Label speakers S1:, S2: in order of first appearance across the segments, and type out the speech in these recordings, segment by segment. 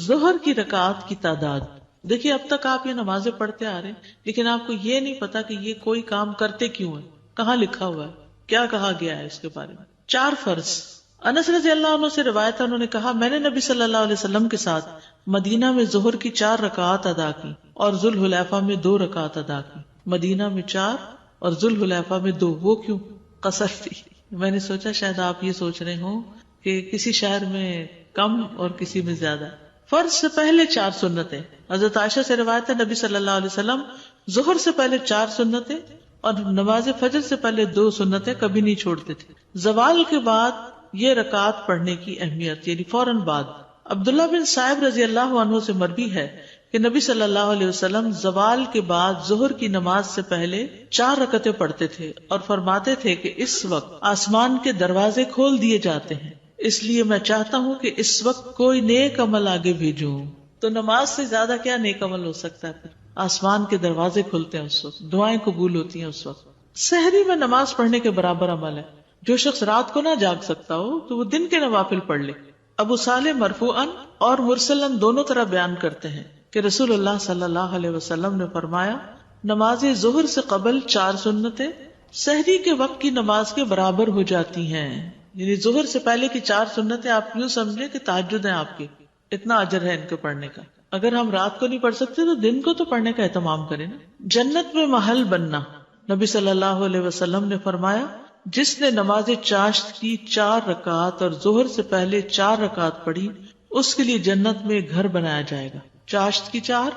S1: ظہر کی رکعات کی تعداد. دیکھیے اب تک آپ یہ نمازیں پڑھتے آ رہے ہیں لیکن آپ کو یہ نہیں پتا کہ یہ کوئی کام کرتے کیوں ہے, کہاں لکھا ہوا ہے, کیا کہا گیا ہے اس کے بارے میں. 4 فرض. انس رضی اللہ عنہ سے روایت ہے, انہوں نے کہا میں نے نبی صلی اللہ علیہ وسلم کے ساتھ مدینہ میں ظہر کی 4 رکعات ادا کی اور ذوالحلیفہ میں 2 رکعات ادا کی. مدینہ میں 4 اور ذوالحلیفہ میں 2. وہ کیوں؟ قصر تھی. میں نے سوچا شاید آپ یہ سوچ رہے ہوں کہ کسی شہر میں کم اور کسی میں زیادہ. فرض سے پہلے 4 سنتیں. حضرت عائشہ سے روایت ہے نبی صلی اللہ علیہ وسلم ظہر سے پہلے 4 سنتیں اور نماز فجر سے پہلے 2 سنتیں کبھی نہیں چھوڑتے تھے. زوال کے بعد یہ رکعات پڑھنے کی اہمیت, یعنی فوراً بعد. عبداللہ بن صائب رضی اللہ عنہ سے مروی ہے کہ نبی صلی اللہ علیہ وسلم زوال کے بعد ظہر کی نماز سے پہلے 4 رکعتیں پڑھتے تھے اور فرماتے تھے کہ اس وقت آسمان کے دروازے کھول دیے جاتے ہیں, اس لیے میں چاہتا ہوں کہ اس وقت کوئی نیک عمل آگے بھیجوں. تو نماز سے زیادہ کیا نیک عمل ہو سکتا ہے؟ پھر آسمان کے دروازے کھلتے ہیں اس وقت, دعائیں قبول ہوتی ہیں اس وقت. سحری میں نماز پڑھنے کے برابر عمل ہے. جو شخص رات کو نہ جاگ سکتا ہو تو وہ دن کے نوافل پڑھ لے. ابو صالح مرفوعاً اور مرسلاً دونوں طرح بیان کرتے ہیں کہ رسول اللہ صلی اللہ علیہ وسلم نے فرمایا نماز ظہر سے قبل 4 سنتیں سحری کے وقت کی نماز کے برابر ہو جاتی ہیں. یعنی ظہر سے پہلے کی 4 سنتیں آپ یوں سمجھیں کہ تہجد ہیں آپ کی, اتنا اجر ہے ان کے پڑھنے کا. اگر ہم رات کو نہیں پڑھ سکتے تو دن کو تو پڑھنے کا اہتمام کریں نا. جنت میں محل بننا. نبی صلی اللہ علیہ وسلم نے فرمایا جس نے نماز چاشت کی 4 رکعات اور ظہر سے پہلے 4 رکعات پڑھی اس کے لیے جنت میں گھر بنایا جائے گا. چاشت کی 4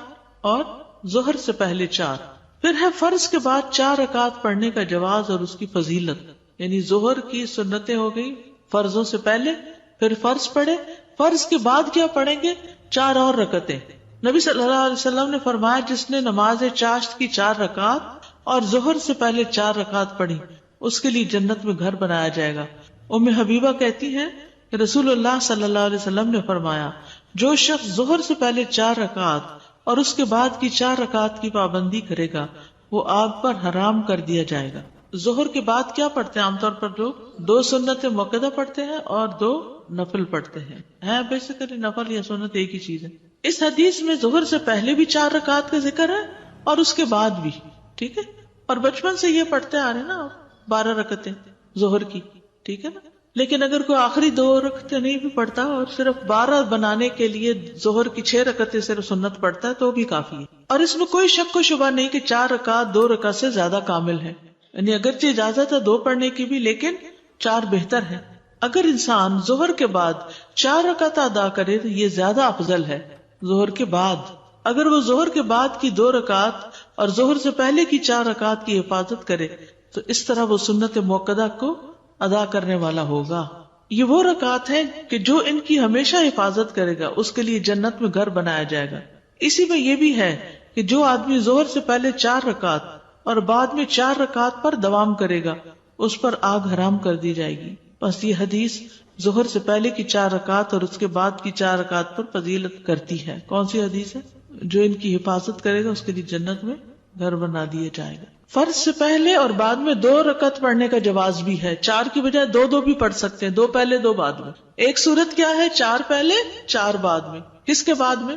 S1: اور ظہر سے پہلے 4. پھر ہے فرض کے بعد 4 رکعات پڑھنے کا جواز اور اس کی فضیلت. یعنی ظہر کی سنتیں ہو گئی فرضوں سے پہلے, پھر فرض پڑھے, فرض کے بعد کیا پڑھیں گے؟ 4 اور رکعتیں. نبی صلی اللہ علیہ وسلم نے فرمایا جس نے نماز چاشت کی 4 رکعات اور ظہر سے پہلے 4 رکعات پڑھی اس کے لیے جنت میں گھر بنایا جائے گا. ام حبیبہ کہتی ہیں کہ رسول اللہ صلی اللہ علیہ وسلم نے فرمایا جو شخص ظہر سے پہلے 4 رکعات اور اس کے بعد کی 4 رکعات کی پابندی کرے گا وہ آگ پر حرام کر دیا جائے گا. ظہر کے بعد کیا پڑھتے ہیں عام طور پر لوگ؟ 2 سنتیں مؤکدہ پڑھتے ہیں اور 2 نفل پڑھتے ہیں. بیسیکلی نفل یا سنت ایک ہی چیز ہے. اس حدیث میں ظہر سے پہلے بھی 4 رکعات کا ذکر ہے اور اس کے بعد بھی. ٹھیک ہے, اور بچپن سے یہ پڑھتے آ رہے نا 12 رکعتیں ظہر کی. ٹھیک ہے نا. لیکن اگر کوئی آخری 2 رکعتیں نہیں بھی پڑھتا اور صرف 12 بنانے کے لیے ظہر کی 6 رکعتیں صرف سنت پڑھتا ہے تو بھی کافی ہے. اور اس میں کوئی شک و شبہ نہیں کہ 4 رکعت 2 رکعت سے زیادہ کامل ہے. یعنی اگرچہ اجازت ہے 2 پڑھنے کی بھی لیکن 4 بہتر ہے. اگر انسان ظہر کے بعد 4 رکعت ادا کرے تو یہ زیادہ افضل ہے. ظہر کے بعد اگر وہ ظہر کے بعد کی 2 رکعت اور ظہر سے پہلے کی 4 رکعت کی حفاظت کرے تو اس طرح وہ سنت مؤکدہ کو ادا کرنے والا ہوگا. یہ وہ رکعت ہیں کہ جو ان کی ہمیشہ حفاظت کرے گا اس کے لیے جنت میں گھر بنایا جائے گا. اسی میں یہ بھی ہے کہ جو آدمی ظہر سے پہلے 4 رکعت اور بعد میں 4 رکعت پر دوام کرے گا اس پر آگ حرام کر دی جائے گی. بس یہ حدیث ظہر سے پہلے کی 4 رکعت اور اس کے بعد کی 4 رکعت پر فضیلت کرتی ہے. کون سی حدیث ہے؟ جو ان کی حفاظت کرے گا اس کے لیے جنت میں گھر بنا دیا جائے گا. فرض سے پہلے اور بعد میں 2 رکعت پڑھنے کا جواز بھی ہے. 4 کی بجائے 2 بھی پڑھ سکتے ہیں, 2 پہلے 2 بعد میں. ایک صورت کیا ہے 4 پہلے 4 بعد میں. کس کے بعد میں؟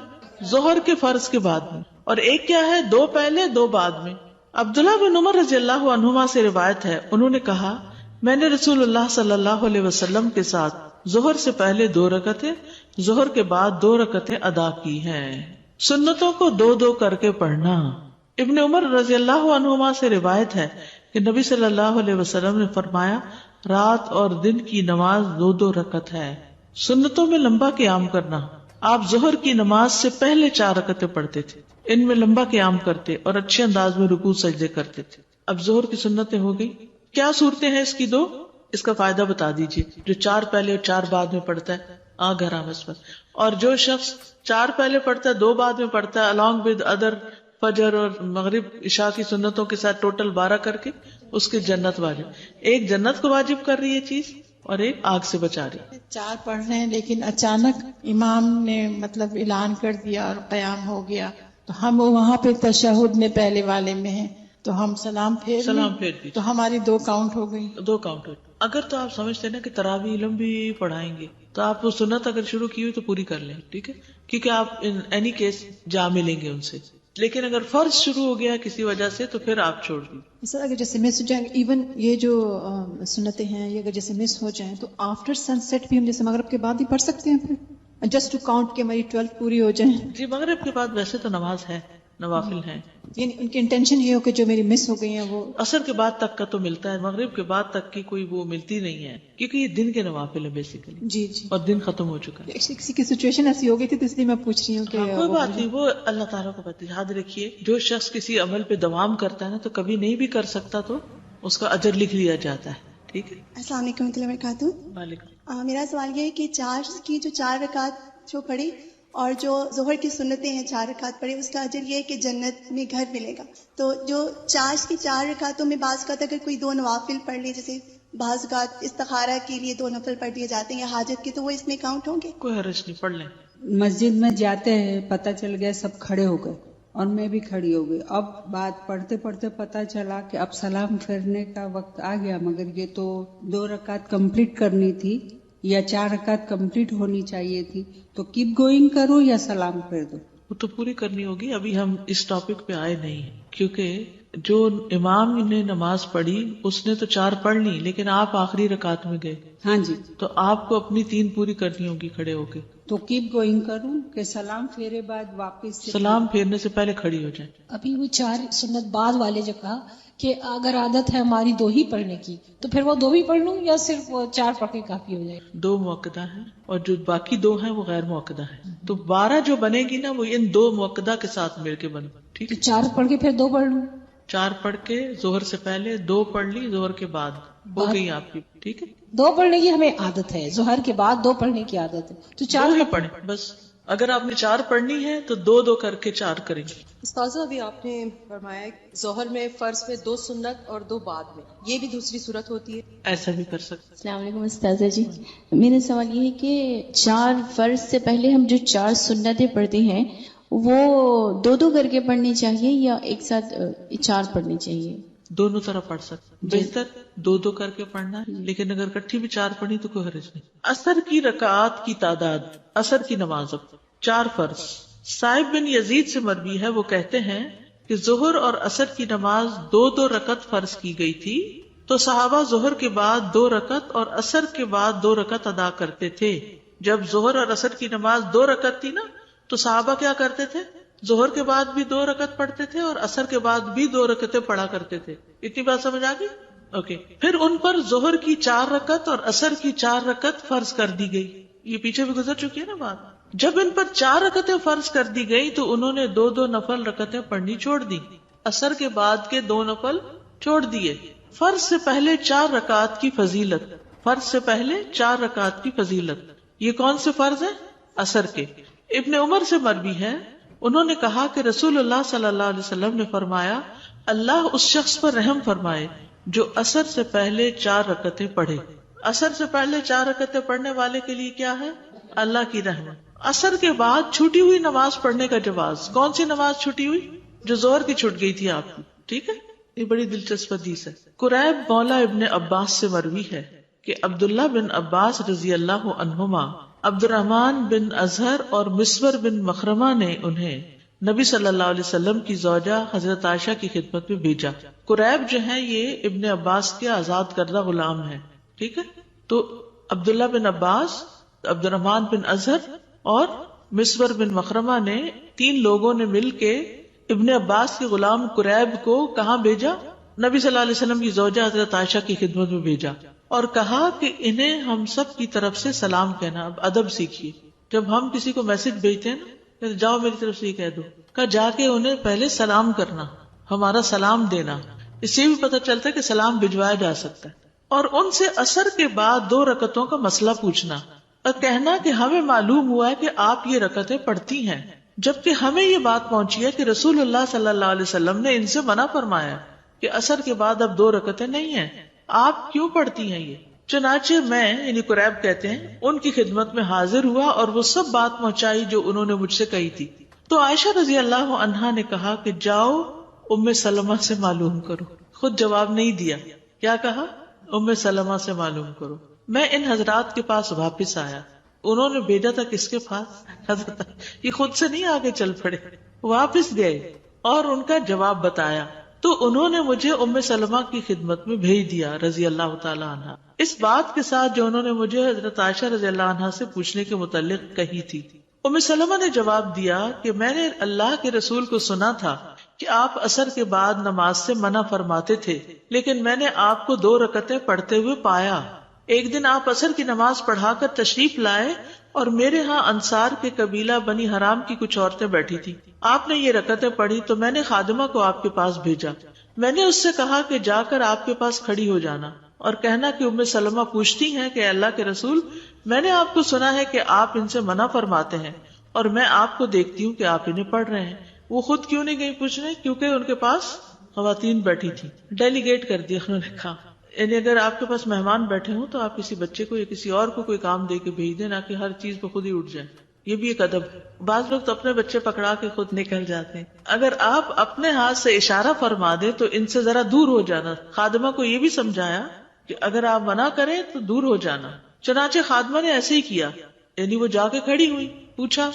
S1: ظہر کے فرض کے بعد میں. اور ایک کیا ہے 2 پہلے 2 بعد میں. عبداللہ بن عمر رضی اللہ عنہما سے روایت ہے انہوں نے کہا میں نے رسول اللہ صلی اللہ علیہ وسلم کے ساتھ ظہر سے پہلے 2 رکعتیں ظہر کے بعد 2 رکعتیں ادا کی ہیں. سنتوں کو 2 کر کے پڑھنا. ابن عمر رضی اللہ عنہما سے روایت ہے کہ نبی صلی اللہ علیہ وسلم نے فرمایا رات اور دن کی نماز 2 رکعت ہے. سنتوں میں لمبا قیام کرنا. آپ ظہر کی نماز سے پہلے 4 رکعتیں پڑھتے تھے, ان میں لمبا قیام کرتے اور اچھے انداز میں رکوع سجدے کرتے تھے. اب ظہر کی سنتیں ہو گئی. کیا صورتیں ہیں اس کی 2؟ اس کا فائدہ بتا دیجئے. جو 4 پہلے اور 4 بعد میں پڑھتا ہے آگ حرام اس پر, اور جو شخص 4 پہلے پڑھتا ہے 2 بعد میں پڑھتا ہے along with other فجر اور مغرب عشاء کی سنتوں کے ساتھ ٹوٹل 12 کر کے اس کی جنت واجب. ایک جنت کو واجب کر رہی ہے چیز اور ایک آگ سے بچا رہی.
S2: 4 پڑھ رہے ہیں لیکن اچانک امام نے مطلب اعلان کر دیا اور قیام ہو گیا تو ہم وہاں پہ تشہد میں پہلے والے میں ہیں تو ہم سلام پھیر دی
S1: جی.
S2: تو ہماری 2 کاؤنٹ ہو گئی.
S1: 2 کاؤنٹ ہو. اگر تو آپ سمجھتے ہیں نا کہ تراویح لمبی پڑھائیں گے تو آپ وہ سنت اگر شروع کی ہوئی تو پوری کر لیں، ٹھیک ہے، کیونکہ آپ ان اینی کیس جا ملیں گے ان سے. لیکن اگر فرض شروع ہو گیا کسی وجہ سے تو پھر آپ چھوڑ دیجیے.
S2: سر اگر جیسے مس ہو جائیں ایون یہ جو سنتیں ہیں یہ اگر جیسے مس ہو جائیں تو آفٹر سن سیٹ بھی ہم جیسے مغرب کے بعد ہی پڑھ سکتے ہیں پھر جسٹ ٹو کاؤنٹ کہ ہماری 12 پوری ہو جائیں.
S1: جی مغرب کے بعد ویسے تو نماز ہے، نوافل ہیں.
S2: یعنی ان کی انٹینشن یہ ہو کہ جو میری مس ہو گئی ہیں وہ
S1: عصر کے بعد تک کا تو ملتا ہے، مغرب کے بعد تک کی کوئی وہ ملتی نہیں ہے کیونکہ یہ دن کے نوافل ہیں بیسیکلی.
S2: جی جی
S1: اور دن ختم ہو چکا ہے.
S2: کسی کی سچویشن ایسی ہو گئی تھی تو اس لیے میں پوچھ رہی ہوں کہ
S1: کوئی بات نہیں، وہ اللہ تعالیٰ کو پتہ ہے. یاد رکھیے جو شخص کسی عمل پہ دوام کرتا ہے نا تو کبھی نہیں بھی کر سکتا تو اس کا اجر لکھ لیا جاتا ہے. ٹھیک ہے.
S3: السلام علیکم ورحمۃ اللہ وبرکاتہ.
S1: وعلیکم.
S3: میرا سوال یہ ہے کہ چارج کی جو 4 رکعت جو پڑھی اور جو ظہر کی سنتیں ہیں 4 رکعت پڑھی اس کا اجر یہ ہے کہ جنت میں گھر ملے گا. تو جو چارج کی 4 رکعتوں میں بعض اوقات اگر کوئی 2 نوافل پڑھ لے، جیسے بعض اوقات استخارہ کے لیے 2 نفل پڑھ دیے جاتے ہیں یا حاجت کے، تو وہ اس میں کاؤنٹ ہوں گے؟
S1: کوئی حرج نہیں، پڑھ لیں.
S4: مسجد میں جاتے ہیں پتہ چل گیا سب کھڑے ہو گئے اور میں بھی کھڑی ہو گئی. اب بات پڑھتے پڑھتے پتہ چلا کہ اب سلام پھیرنے کا وقت آ گیا، مگر یہ تو 2 رکعت کمپلیٹ کرنی تھی یا 4 رکعت کمپلیٹ ہونی چاہیے تھی، تو کیپ گوئنگ کرو یا سلام پھیر دو؟
S1: وہ تو پوری کرنی ہوگی. ابھی ہم اس ٹاپک پہ آئے نہیں ہیں کیونکہ جو امام نے نماز پڑھی اس نے تو 4 پڑھ لی لیکن آپ آخری رکعت میں گئے.
S4: ہاں جی.
S1: تو آپ کو اپنی 3 پوری کرنی ہوگی کھڑے ہو کے.
S4: تو کیپ گوئنگ کروں کہ سلام پھیرے بعد واپس
S1: سلام پھیرنے سے پہلے کھڑی ہو جائیں.
S5: ابھی وہ 4 سنت بعد والے جو کہا کہ اگر عادت ہے ہماری 2 ہی پڑھنے کی تو پھر وہ 2 بھی پڑھ لوں یا صرف 4 پڑھ کے کافی ہو جائے؟
S1: 2 مؤکدہ ہیں اور جو باقی 2 ہیں وہ غیر مؤکدہ ہیں. تو 12 جو بنے گی نا وہ ان 2 مؤکدہ کے ساتھ مل کے بنے. ٹھیک ہے.
S5: 4 پڑھ کے پھر 2 پڑھ لوں؟
S1: 4 پڑھ کے ظہر سے پہلے 2 پڑھ لی ظہر کے بعد ہو گئی آپ کی. ٹھیک ہے.
S5: 2 پڑھنے کی ہمیں عادت ہے، ظہر کے بعد 2 پڑھنے کی عادت ہے تو 4
S1: ہی پڑھیں بس. اگر آپ نے 4 پڑھنی ہے تو 2 کر کے 4 کریں گے.
S6: استاذہ ابھی آپ نے فرمایا ظہر میں فرض میں 2 سنت اور 2 بعد میں، یہ بھی دوسری صورت ہوتی ہے؟
S1: ایسا بھی کر سکتے.
S7: السلام علیکم استاذہ جی، میرا سوال یہ ہے کہ 4 فرض سے پہلے ہم جو 4 سنتیں پڑھتے ہیں وہ 2 کر کے پڑھنی چاہیے یا ایک ساتھ 4 پڑھنی چاہیے؟
S1: دونوں طرح پڑھ سکتے. بہتر 2 کر کے پڑھنا ہے لیکن اگر کٹھی بھی 4 پڑھی تو کوئی حرج نہیں. عصر کی رکعات کی تعداد. عصر کی نماز 4 فرض. صائب بن یزید سے مروی ہے، وہ کہتے ہیں کہ ظہر اور عصر کی نماز 2 رکعت فرض کی گئی تھی تو صحابہ ظہر کے بعد 2 رکعت اور عصر کے بعد 2 رکعت ادا کرتے تھے. جب ظہر اور عصر کی نماز 2 رکعت تھی نا تو صحابہ کیا کرتے تھے؟ ظہر کے بعد بھی 2 رکعت پڑھتے تھے اور عصر کے بعد بھی 2 رکعتیں پڑھا کرتے تھے. اتنی بات سمجھ آ گئی؟ اوکے. پھر ان پر ظہر کی 4 رکعت اور عصر کی 4 رکعت فرض کر دی گئی. یہ پیچھے بھی گزر چکی ہے نا بات. جب ان پر 4 رکعتیں فرض کر دی گئی تو انہوں نے 2 نفل رکعتیں پڑھنی چھوڑ دی. عصر کے بعد کے 2 نفل چھوڑ دیے. فرض سے پہلے 4 رکعت کی فضیلت. فرض سے پہلے 4 رکعت کی فضیلت. یہ کون سے فرض ہیں؟ عصر کے. ابن عمر سے مروی ہے، انہوں نے کہا کہ رسول اللہ صلی اللہ علیہ وسلم نے فرمایا اللہ اس شخص پر رحم فرمائے جو عصر سے پہلے 4 رکعتیں پڑھے. عصر سے پہلے 4 رکعتیں پڑھنے والے کے لیے کیا ہے؟ اللہ کی رحمت. عصر کے بعد چھوٹی ہوئی نماز پڑھنے کا جواز. کون سی نماز چھوٹی ہوئی؟ جو ظہر کی چھوٹ گئی تھی آپ کی. ٹھیک ہے. یہ بڑی دلچسپ حدیث ہے. قریب مولا ابن عباس سے مروی ہے کہ عبداللہ بن عباس رضی اللہ عنہما عبد الرحمن بن اظہر اور مسور بن مخرمہ نے انہیں نبی صلی اللہ علیہ وسلم کی زوجہ حضرت عائشہ کی خدمت میں بھیجا. قریب جو ہے یہ ابن عباس کے آزاد کردہ غلام ہے. ٹھیک ہے. تو عبداللہ بن عباس، عبد الرحمن بن اظہر اور مسور بن مخرمہ نے 3 لوگوں نے مل کے ابن عباس کے غلام قریب کو کہاں بھیجا؟ نبی صلی اللہ علیہ وسلم کی زوجہ حضرت عائشہ کی خدمت میں بھیجا اور کہا کہ انہیں ہم سب کی طرف سے سلام کہنا. اب ادب سیکھیے. جب ہم کسی کو میسج بھیجتے ہیں نا، جاؤ میری طرف سے یہ کہہ دو، کہ جا کے انہیں پہلے سلام کرنا، ہمارا سلام دینا. اس سے بھی پتہ چلتا ہے کہ سلام بھجوایا جا سکتا ہے. اور ان سے عصر کے بعد 2 رکعتوں کا مسئلہ پوچھنا اور کہنا کہ ہمیں معلوم ہوا ہے کہ آپ یہ رکعتیں پڑھتی ہیں، جبکہ ہمیں یہ بات پہنچی ہے کہ رسول اللہ صلی اللہ علیہ وسلم نے ان سے منع فرمایا کہ عصر کے بعد اب 2 رکعتیں نہیں ہیں، آپ کیوں پڑھتی ہیں یہ؟ چنانچہ میں، یعنی قریب کہتے ہیں، ان کی خدمت میں حاضر ہوا اور وہ سب بات پہنچائی جو انہوں نے مجھ سے کہی تھی. تو عائشہ رضی اللہ عنہا نے کہا کہ جاؤ ام سلمہ سے معلوم کرو. خود جواب نہیں دیا. کیا کہا؟ ام سلمہ سے معلوم کرو. میں ان حضرات کے پاس واپس آیا. انہوں نے بھیجا تھا کس کے پاس؟ حضرت. یہ خود سے نہیں آگے چل پڑے، واپس گئے اور ان کا جواب بتایا. تو انہوں نے مجھے ام سلمہ کی خدمت میں بھیج دیا رضی اللہ تعالی عنہ، اس بات کے ساتھ جو انہوں نے مجھے حضرت عائشہ رضی اللہ عنہا سے پوچھنے کے متعلق کہی تھی. ام سلمہ نے جواب دیا کہ میں نے اللہ کے رسول کو سنا تھا کہ آپ عصر کے بعد نماز سے منع فرماتے تھے، لیکن میں نے آپ کو 2 رکعتیں پڑھتے ہوئے پایا. ایک دن آپ عصر کی نماز پڑھا کر تشریف لائے اور میرے ہاں انصار کے قبیلہ بنی حرام کی کچھ عورتیں بیٹھی تھی. آپ نے یہ رکعتیں پڑھی تو میں نے خادمہ کو آپ کے پاس بھیجا. میں نے اس سے کہا کہ جا کر آپ کے پاس کھڑی ہو جانا اور کہنا کہ ام سلمہ پوچھتی ہیں کہ اللہ کے رسول، میں نے آپ کو سنا ہے کہ آپ ان سے منع فرماتے ہیں اور میں آپ کو دیکھتی ہوں کہ آپ انہیں پڑھ رہے ہیں. وہ خود کیوں نہیں گئی پوچھنے؟ کیونکہ ان کے پاس خواتین بیٹھی تھی. ڈیلیگیٹ کر دیا انہوں نے کہا. یعنی اگر آپ کے پاس مہمان بیٹھے ہوں تو آپ کسی بچے کو یا کسی اور کو کوئی کام دے کے بھیج دیں، نہ کہ ہر چیز پہ خود ہی اٹھ جائیں. یہ بھی ایک ادب ہے. بعض لوگ تو اپنے بچے پکڑا کے خود نکل جاتے ہیں. اگر آپ اپنے ہاتھ سے اشارہ فرما دیں تو ان سے ذرا دور ہو جانا. خادمہ کو یہ بھی سمجھایا کہ اگر آپ منع کریں تو دور ہو جانا. چنانچہ خادمہ نے ایسے ہی کیا، یعنی وہ جا کے کھڑی ہوئی. پوچھا،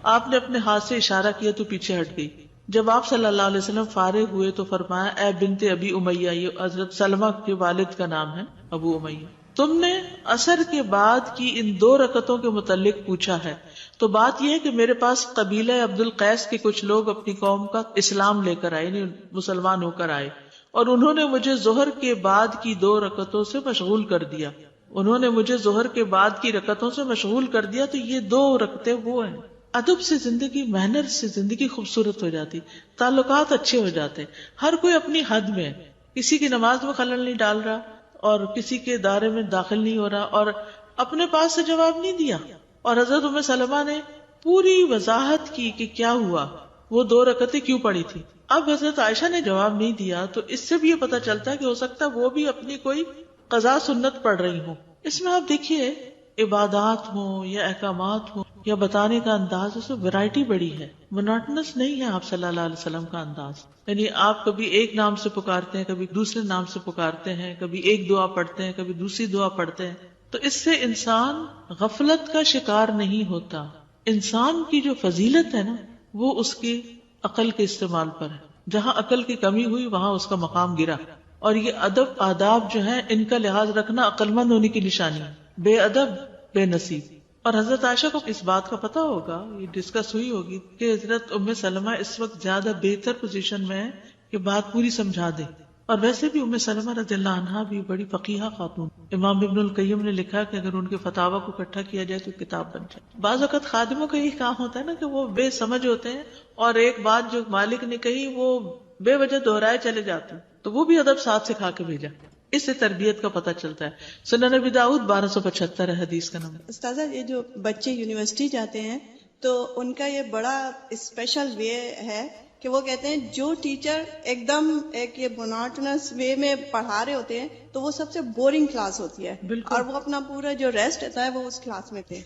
S1: آپ نے اپنے ہاتھ سے اشارہ کیا تو پیچھے ہٹ گئی. جب آپ صلی اللہ علیہ وسلم فارغ ہوئے تو فرمایا، اے بنت ابی امیہ، یہ حضرت سلمہ کے والد کا نام ہے ابو امیہ، تم نے عصر کے بعد کی ان 2 رکعتوں کے متعلق پوچھا ہے تو بات یہ ہے کہ میرے پاس قبیلہ عبد القیس کے کچھ لوگ اپنی قوم کا اسلام لے کر آئے، یعنی مسلمان ہو کر آئے، اور انہوں نے مجھے ظہر کے بعد کی 2 رکعتوں سے مشغول کر دیا. انہوں نے مجھے ظہر کے بعد کی رکعتوں سے مشغول کر دیا. تو یہ 2 رکعتیں وہ ہیں. ادب سے زندگی، محنت سے زندگی خوبصورت ہو جاتی، تعلقات اچھے ہو جاتے. ہر کوئی اپنی حد میں، کسی کی نماز میں خلل نہیں ڈال رہا اور کسی کے دائرے میں داخل نہیں ہو رہا اور اپنے پاس سے جواب نہیں دیا. اور حضرت ام سلمہ نے پوری وضاحت کی کہ کیا ہوا، وہ 2 رکعتیں کیوں پڑھی تھی. اب حضرت عائشہ نے جواب نہیں دیا تو اس سے بھی یہ پتا چلتا ہے کہ ہو سکتا ہے وہ بھی اپنی کوئی قضا سنت پڑھ رہی ہوں. اس میں آپ دیکھیے عبادات ہوں یا احکامات ہوں یا بتانے کا انداز، اس میں ویرائٹی بڑی ہے. مونوٹنس نہیں ہے آپ صلی اللہ علیہ وسلم کا انداز. یعنی آپ کبھی ایک نام سے پکارتے ہیں، کبھی دوسرے نام سے پکارتے ہیں، کبھی ایک دعا پڑھتے ہیں، کبھی دوسری دعا پڑھتے ہیں. تو اس سے انسان غفلت کا شکار نہیں ہوتا. انسان کی جو فضیلت ہے نا، وہ اس کی عقل کے استعمال پر ہے. جہاں عقل کی کمی ہوئی وہاں اس کا مقام گرا. اور یہ ادب آداب جو ہیں ان کا لحاظ رکھنا عقل مند ہونے کی نشانی ہے. بے ادب بے نصیب. اور حضرت عائشہ کو اس بات کا پتا ہوگا، یہ ڈسکس ہوئی ہوگی کہ حضرت ام سلمہ اس وقت زیادہ بہتر پوزیشن میں ہے کہ بات پوری سمجھا دے. اور ویسے بھی ام سلمہ رضی اللہ عنہا بھی بڑی فقیہہ خاتون. امام ابن القیم نے لکھا کہ اگر ان کے فتاوی کو اکٹھا کیا جائے تو کتاب بن جائے. بعض اوقات خادموں کا یہی کام ہوتا ہے نا کہ وہ بے سمجھ ہوتے ہیں اور ایک بات جو مالک نے کہی وہ بے وجہ دہرائے چلے جاتے ہیں، تو وہ بھی ادب ساتھ سکھا کے بھیجا. اس سے تربیت کا پتہ چلتا ہے. سنن نبی داؤد 1275 ہے حدیث کا نمبر.
S3: استاذہ، یہ جو بچے یونیورسٹی جاتے ہیں تو ان کا یہ بڑا اسپیشل وے ہے کہ وہ کہتے ہیں جو ٹیچر ایک دم ایک یہ مونوٹنس وے میں پڑھا رہے ہوتے ہیں تو وہ سب سے بورنگ کلاس ہوتی ہے.
S1: بالکل.
S3: اور وہ اپنا پورا جو ریسٹ ہوتا ہے وہ اس کلاس میں تھے.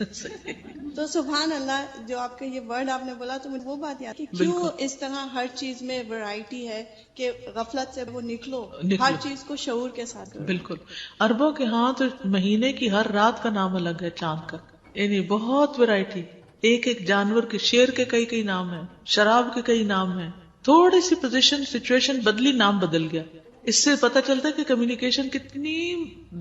S3: تو سبحان اللہ، جو آپ کا یہ ورڈ آپ نے بولا تو مجھے وہ بات یاد کہ کیوں اس طرح ہر چیز میں ویرائٹی ہے کہ غفلت سے وہ نکلو، ہر چیز کو شعور کے ساتھ کرو.
S1: بالکل. عربوں کے ہاں تو مہینے کی ہر رات کا نام الگ ہے، چاند کا. یعنی بہت ویرائٹی. ایک ایک جانور کے، شیر کے کئی نام ہیں، شراب کے کئی نام ہیں. تھوڑی سی پوزیشن سچویشن بدلی، نام بدل گیا. اس سے پتہ چلتا ہے کہ کمیونیکیشن کتنی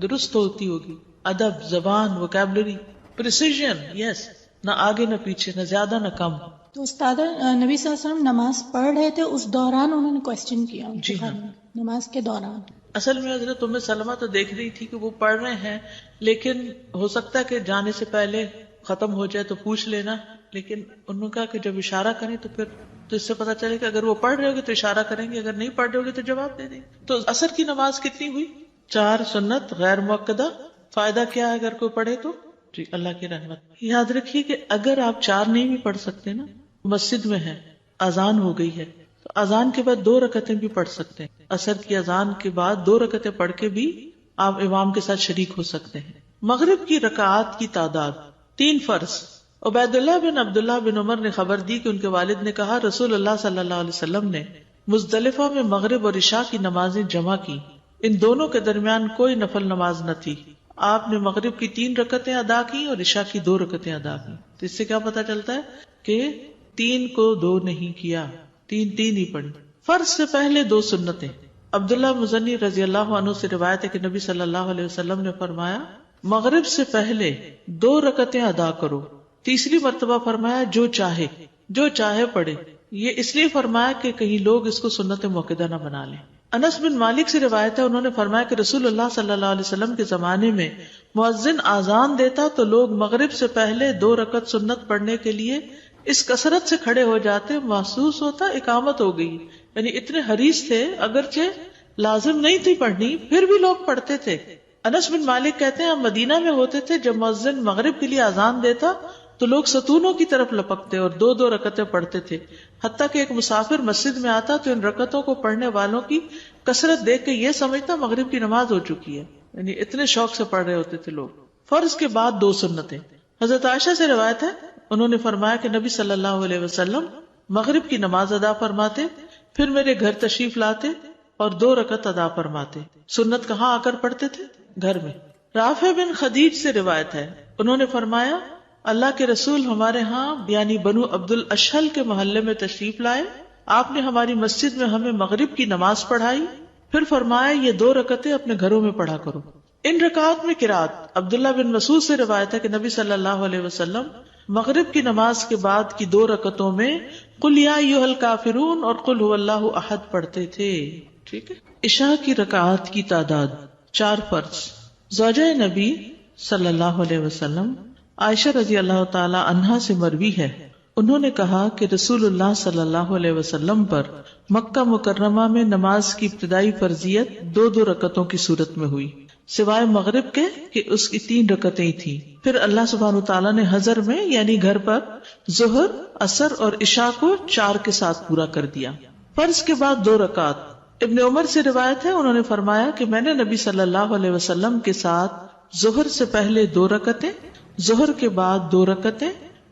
S1: درست ہوتی ہوگی. ادب، زبان، ووکیبلری، پریسیژن. یس، نہ آگے نہ پیچھے، نہ زیادہ نہ کم.
S5: تو استاد، نبی صلی اللہ علیہ وسلم نماز پڑھ رہے تھے، اس دوران انہوں نے کوسچن کیا.
S1: جی ہاں،
S5: نماز کے دوران. اصل
S1: میں حضرت ام سلمہ تو دیکھ رہی تھی کہ وہ پڑھ رہے ہیں، لیکن ہو سکتا ہے کہ جانے سے پہلے ختم ہو جائے تو پوچھ لینا. لیکن انہوں نے کہا کہ جب اشارہ کریں تو پھر تو اس سے پتا چلے کہ اگر وہ پڑھ رہے ہوگے تو اشارہ کریں گے، اگر نہیں پڑھ رہے ہوگے تو جواب دے دیں. تو عصر کی نماز کتنی ہوئی؟ 4 سنت غیر مؤکدہ. فائدہ کیا ہے اگر کوئی پڑھے تو؟ جی اللہ کی رحمت. یاد رکھیے کہ اگر آپ 4 نہیں بھی پڑھ سکتے نا، مسجد میں ہے، اذان ہو گئی ہے، تو اذان کے بعد 2 رکعتیں بھی پڑھ سکتے ہیں. عصر کی اذان کے بعد 2 رکعتیں پڑھ کے بھی آپ امام کے ساتھ شریک ہو سکتے ہیں. مغرب کی رکعات کی تعداد 3 فرض. عبید اللہ بن عبداللہ بن عمر نے خبر دی کہ ان کے والد نے کہا رسول اللہ صلی اللہ علیہ وسلم نے مزدلفہ میں مغرب اور عشاء کی نمازیں جمع کی. ان دونوں کے درمیان کوئی نفل نماز نہ تھی. آپ نے مغرب کی 3 رکعتیں ادا کی اور عشاء کی 2 رکعتیں ادا کی. تو اس سے کیا پتا چلتا ہے کہ 3 کو 2 نہیں کیا، 3 ہی پڑھی. فرض سے پہلے 2 سنتیں. عبداللہ مزنی رضی اللہ عنہ سے روایت ہے کہ نبی صلی اللہ علیہ وسلم نے فرمایا مغرب سے پہلے 2 رکعتیں ادا کرو. تیسری مرتبہ فرمایا جو چاہے پڑھے. یہ اس لیے فرمایا کہ کہیں لوگ اس کو سنت موقدہ نہ بنا لیں. انس بن مالک سے روایت ہے، انہوں نے فرمایا کہ رسول اللہ صلی اللہ علیہ وسلم کے زمانے میں مؤذن آذان دیتا تو لوگ مغرب سے پہلے 2 رکعت سنت پڑھنے کے لیے اس کثرت سے کھڑے ہو جاتے، محسوس ہوتا اقامت ہو گئی. یعنی اتنے حریص تھے، اگرچہ لازم نہیں تھی پڑھنی پھر بھی لوگ پڑھتے تھے. انس بن مالک کہتے ہیں ہم مدینہ میں ہوتے تھے، جب مؤذن مغرب کے لیے آذان دیتا تو لوگ ستونوں کی طرف لپکتے اور 2 رکعتیں پڑھتے تھے. حتیٰ کہ ایک مسافر مسجد میں آتا تو ان رکعتوں کو پڑھنے والوں کی کثرت دیکھ کے یہ سمجھتا مغرب کی نماز ہو چکی ہے. یعنی اتنے شوق سے پڑھ رہے ہوتے تھے لوگ. فرض کے بعد 2 سنتیں. حضرت عائشہ سے روایت ہے، انہوں نے فرمایا کہ نبی صلی اللہ علیہ وسلم مغرب کی نماز ادا فرماتے، پھر میرے گھر تشریف لاتے اور 2 رکعت ادا فرماتے. سنت کہاں آ کر پڑھتے تھے؟ گھر میں. رافع بن خدیج سے روایت ہے، انہوں نے فرمایا اللہ کے رسول ہمارے ہاں یعنی بنو عبد الاشہل کے محلے میں تشریف لائے. آپ نے ہماری مسجد میں ہمیں مغرب کی نماز پڑھائی، پھر فرمایا یہ 2 رکعتیں اپنے گھروں میں پڑھا کرو. ان رکعات میں قرات. عبداللہ بن مسعود سے روایت ہے کہ نبی صلی اللہ علیہ وسلم مغرب کی نماز کے بعد کی 2 رکعتوں میں قل یا ایھا الکافرون اور قل ھو اللہ احد پڑھتے تھے. ٹھیک ہے. عشاء کی رکعات کی تعداد 4 فرض. زوجہ نبی صلی اللہ علیہ وسلم عائشہ رضی اللہ تعالی عنہا سے مروی ہے، انہوں نے کہا کہ رسول اللہ صلی اللہ علیہ وسلم پر مکہ مکرمہ میں نماز کی ابتدائی فرضیت 2 رکعتوں کی صورت میں ہوئی، سوائے مغرب کے کہ اس کی 3 رکعتیں تھیں. پھر اللہ سبحانہ تعالیٰ نے حضر میں یعنی گھر پر ظہر، عصر اور عشاء کو 4 کے ساتھ پورا کر دیا. فرض کے بعد 2 رکعت. ابن عمر سے روایت ہے، انہوں نے فرمایا کہ میں نے نبی صلی اللہ علیہ وسلم کے ساتھ ظہر سے پہلے 2 رکعتیں، ظہر کے بعد 2 رکعتیں،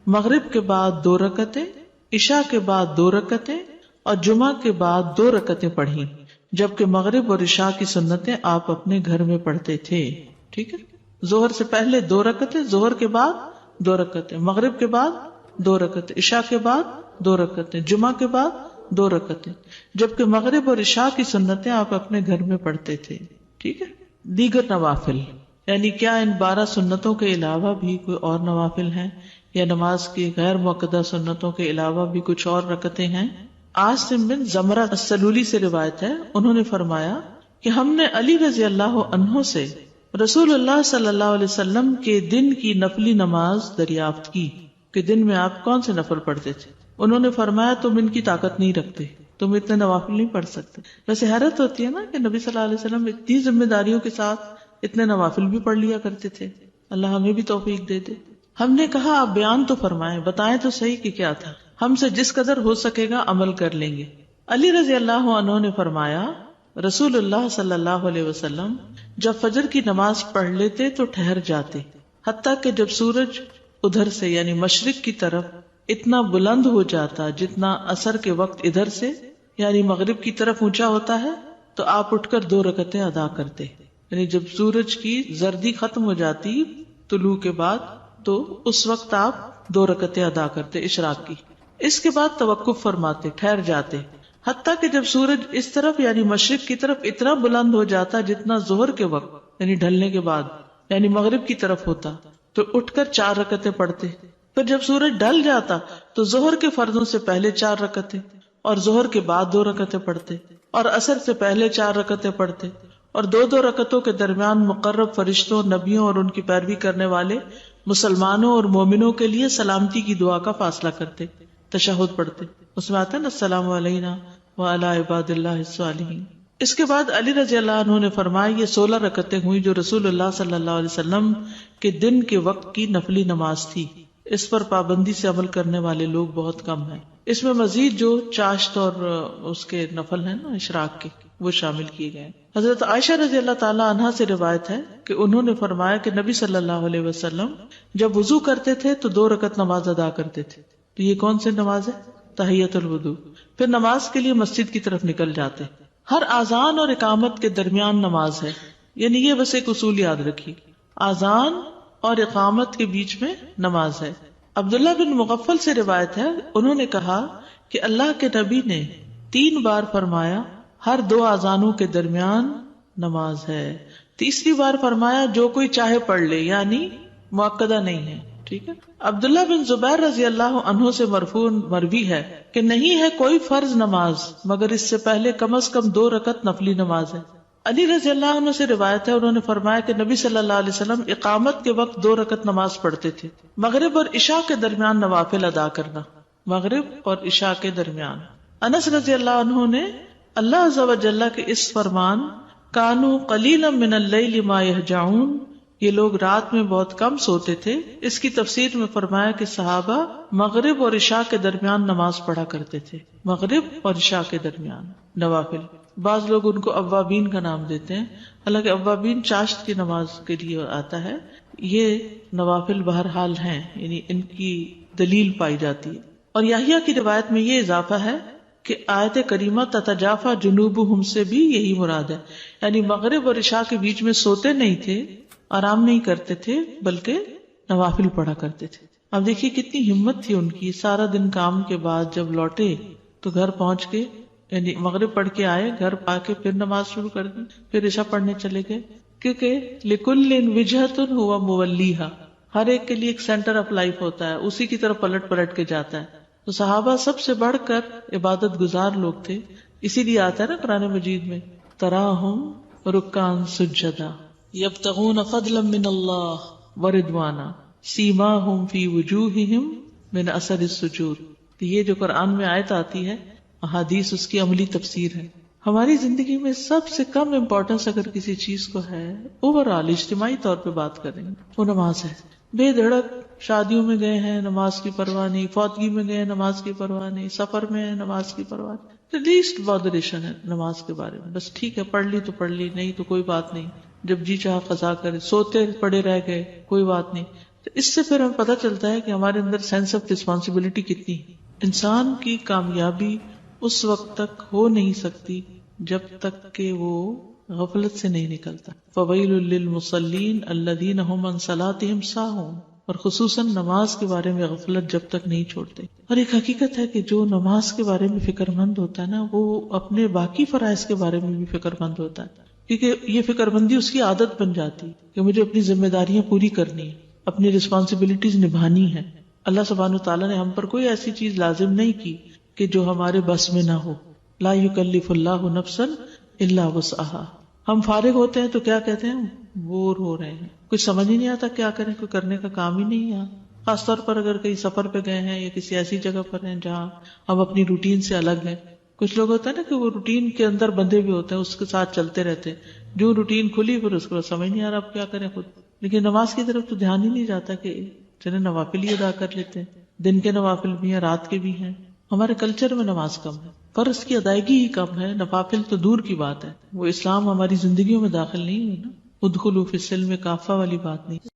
S1: مغرب کے بعد 2 رکعتیں، عشاء کے بعد 2 رکعتیں اور جمعہ کے بعد 2 رکعتیں پڑھی، جبکہ مغرب اور عشاء کی سنتیں آپ اپنے گھر میں پڑھتے تھے. ٹھیک ہے. ظہر سے پہلے 2 رکعتیں، ظہر کے بعد 2 رکعتیں، مغرب کے بعد 2 رکعتیں، عشاء کے بعد 2 رکعتیں، جمعہ کے بعد 2 رکعتیں، جبکہ مغرب اور عشاء کی سنتیں آپ اپنے گھر میں پڑھتے تھے. ٹھیک ہے. دیگر نوافل یعنی کیا ان 12 سنتوں کے علاوہ بھی کوئی اور نوافل ہیں یا نماز کی غیر موقدہ سنتوں کے علاوہ بھی کچھ اور رکعتیں ہیں؟ عاصم بن زمرہ السلولی سے روایت ہے، انہوں نے فرمایا کہ ہم نے علی رضی اللہ عنہ سے رسول اللہ صلی اللہ علیہ وسلم کے دن کی نفلی نماز دریافت کی کہ دن میں آپ کون سے نفل پڑھتے تھے. انہوں نے فرمایا تم ان کی طاقت نہیں رکھتے، تم اتنے نوافل نہیں پڑھ سکتے. ویسے حیرت ہوتی ہے نا کہ نبی صلی اللہ علیہ وسلم اتنی ذمہ داریوں کے ساتھ اتنے نوافل بھی پڑھ لیا کرتے تھے. اللہ ہمیں بھی توفیق دے دے. ہم نے کہا آپ بیان تو فرمائیں، بتائیں تو صحیح کہ کیا تھا، ہم سے جس قدر ہو سکے گا عمل کر لیں گے. علی رضی اللہ عنہ نے فرمایا رسول اللہ صلی اللہ علیہ وسلم جب فجر کی نماز پڑھ لیتے تو ٹھہر جاتے، حتیٰ کہ جب سورج ادھر سے یعنی مشرق کی طرف اتنا بلند ہو جاتا جتنا عصر کے وقت ادھر سے یعنی مغرب کی طرف اونچا ہوتا ہے تو آپ اٹھ کر 2 رکعتیں ادا کرتے. یعنی جب سورج کی زردی ختم ہو جاتی طلوع کے بعد تو اس وقت آپ 2 رکعتیں ادا کرتے اشراق کی. اس کے بعد توقف فرماتے، ٹھہر جاتے، حتیٰ کہ جب سورج اس طرف یعنی مشرق کی طرف اتنا بلند ہو جاتا جتنا ظہر کے وقت یعنی ڈھلنے کے بعد یعنی مغرب کی طرف ہوتا تو اٹھ کر 4 رکعتیں پڑھتے. پھر جب سورج ڈھل جاتا تو ظہر کے فرضوں سے پہلے 4 رکعتیں اور ظہر کے بعد 2 رکعتیں پڑھتے اور عصر سے پہلے 4 رکعتیں پڑھتے اور 2 رکعتوں کے درمیان مقرب فرشتوں، نبیوں اور ان کی پیروی کرنے والے مسلمانوں اور مومنوں کے لیے سلامتی کی دعا کا فاصلہ کرتے، تشہد پڑھتے. اس میں آتا ہے نا السلام علینا وعلی عباد اللہ الصالحین. اس کے بعد علی رضی اللہ عنہ نے فرمایا یہ 16 رکعتیں ہوئی جو رسول اللہ صلی اللہ علیہ وسلم کے دن کے وقت کی نفلی نماز تھی. اس پر پابندی سے عمل کرنے والے لوگ بہت کم ہیں. اس میں مزید جو چاشت اور اس کے نفل ہیں نا اشراق کے وہ شامل کیے گئے. حضرت عائشہ رضی اللہ تعالی عنہا سے روایت ہے کہ انہوں نے فرمایا کہ نبی صلی اللہ علیہ وسلم جب وضو کرتے تھے تو 2 رکعت نماز ادا کرتے تھے. تو یہ کون سی نماز ہے؟ تحیۃ الوضو. پھر نماز کے لیے مسجد کی طرف نکل جاتے. ہر اذان اور اقامت کے درمیان نماز ہے، یعنی یہ بس ایک اصول یاد رکھیے، اذان اور اقامت کے بیچ میں نماز ہے۔ عبداللہ بن مغفل سے روایت ہے، انہوں نے کہا کہ اللہ کے نبی نے 3 بار فرمایا ہر 2 اذانوں کے درمیان نماز ہے، تیسری بار فرمایا جو کوئی چاہے پڑھ لے، یعنی مؤکدہ نہیں ہے، ٹھیک ہے۔ عبداللہ بن زبیر رضی اللہ عنہ سے مرفوع مروی ہے کہ نہیں ہے کوئی فرض نماز مگر اس سے پہلے کم از کم 2 رکعت نفلی نماز ہے۔ علی رضی اللہ عنہ سے روایت ہے، انہوں نے فرمایا کہ نبی صلی اللہ علیہ وسلم اقامت کے وقت 2 رکعت نماز پڑھتے تھے، مغرب اور عشاء کے درمیان نوافل ادا کرنا، مغرب اور عشاء کے درمیان۔ انس رضی اللہ عنہ نے اللہ عز و جل کے اس فرمان کانوا قلیلا من اللیل ما یہجعون، یہ لوگ رات میں بہت کم سوتے تھے، اس کی تفسیر میں فرمایا کہ صحابہ مغرب اور عشاء کے درمیان نماز پڑھا کرتے تھے، مغرب اور عشاء کے درمیان نوافل۔ بعض لوگ ان کو اوابین کا نام دیتے ہیں، حالانکہ اوابین چاشت کی نماز کے لیے آتا ہے، یہ نوافل بہرحال ہیں، یعنی ان کی دلیل پائی جاتی ہے۔ اور یحییٰ کی روایت میں یہ اضافہ ہے کہ آیت کریمہ تتجافی جنوبہم سے بھی یہی مراد ہے، یعنی مغرب اور عشاء کے بیچ میں سوتے نہیں تھے، آرام نہیں کرتے تھے، بلکہ نوافل پڑھا کرتے تھے۔ اب دیکھیے کتنی ہمت تھی ان کی، سارا دن کام کے بعد جب لوٹے تو گھر پہنچ کے یعنی مغرب پڑھ کے آئے، گھر پا کے پھر نماز شروع کر دی، پھر عشاء پڑھنے چلے گئے، کیونکہ لِكُلٍّ وِجْهَةٌ هُوَ مُوَلِّيهَا، ہر ایک کے لیے ایک سینٹر آف لائف ہوتا ہے، اسی کی طرف پلٹ پلٹ کے جاتا ہے۔ تو صحابہ سب سے بڑھ کر عبادت گزار لوگ تھے، اسی لیے آتا ہے نا قرآن مجید میں تَرَاهُمْ رُكَّعًا سُجَّدًا يَبْتَغُونَ فَضْلًا مِّنَ اللَّهِ وَرِضْوَانًا سِيمَاهُمْ فِي وُجُوهِهِمْ مِنْ أَثَرِ السُّجُودِ۔ تو یہ جو قرآن میں آیت آتی ہے، احادیث اس کی عملی تفسیر ہے۔ ہماری زندگی میں سب سے کم امپورٹنس اگر کسی چیز کو ہے، اوورآل اجتماعی طور پہ بات کریں وہ نماز ہے۔ بے دھڑک شادیوں میں گئے ہیں، نماز کی پرواہ نہیں، فوتگی میں گئے ہیں، نماز کی پرواہ نہیں، سفر میں ہیں، نماز کی پرواہ نہیں، لیسٹ بادریشن ہے نماز کے بارے میں، بس ٹھیک ہے پڑھ لی تو پڑھ لی، نہیں تو کوئی بات نہیں، جب جی چاہا قضا کرے، سوتے پڑے رہ گئے کوئی بات نہیں۔ تو اس سے پھر ہمیں پتہ چلتا ہے کہ ہمارے اندر سینس آف رسپانسبلٹی کتنی ہے۔ انسان کی کامیابی اس وقت تک ہو نہیں سکتی جب تک کہ وہ غفلت سے نہیں نکلتا۔ فویل للمصلین الذین هم عن صلاتهم ساہون، اور خصوصاً نماز کے بارے میں غفلت جب تک نہیں چھوڑتے۔ اور ایک حقیقت ہے کہ جو نماز کے بارے میں فکر مند ہوتا ہے نا، وہ اپنے باقی فرائض کے بارے میں بھی فکر مند ہوتا ہے، کیونکہ یہ فکر مندی اس کی عادت بن جاتی ہے کہ مجھے اپنی ذمہ داریاں پوری کرنی ہے، اپنی رسپانسبلٹیز نبھانی ہے۔ اللہ سبحانہ وتعالیٰ نے ہم پر کوئی ایسی چیز لازم نہیں کی کہ جو ہمارے بس میں نہ ہو۔ لا یکلف اللہ نفسا الا وسعها۔ ہم فارغ ہوتے ہیں تو کیا کہتے ہیں؟ بور ہو رہے ہیں، کچھ سمجھ ہی نہیں آتا کیا کریں، کوئی کرنے کا کام ہی نہیں ہے۔ خاص طور پر اگر کہیں سفر پہ گئے ہیں یا کسی ایسی جگہ پر ہیں جہاں ہم اپنی روٹین سے الگ ہیں۔ کچھ لوگ ہوتا ہے نا کہ وہ روٹین کے اندر بندھے بھی ہوتے ہیں، اس کے ساتھ چلتے رہتے ہیں، جو روٹین کھلی پھر اس کو سمجھ نہیں آ رہا اب کیا کریں خود۔ لیکن نماز کی طرف تو دھیان ہی نہیں جاتا کہ چلے نوافل ہی ادا کر لیتے ہیں، دن کے نوافل بھی ہیں، رات کے بھی ہیں۔ ہمارے کلچر میں نماز کم ہے، فرض کی ادائیگی ہی کم ہے، نوافل تو دور کی بات ہے۔ وہ اسلام ہماری زندگیوں میں داخل نہیں ہوئی نا، ادخلوا فی السلم کافہ والی بات نہیں۔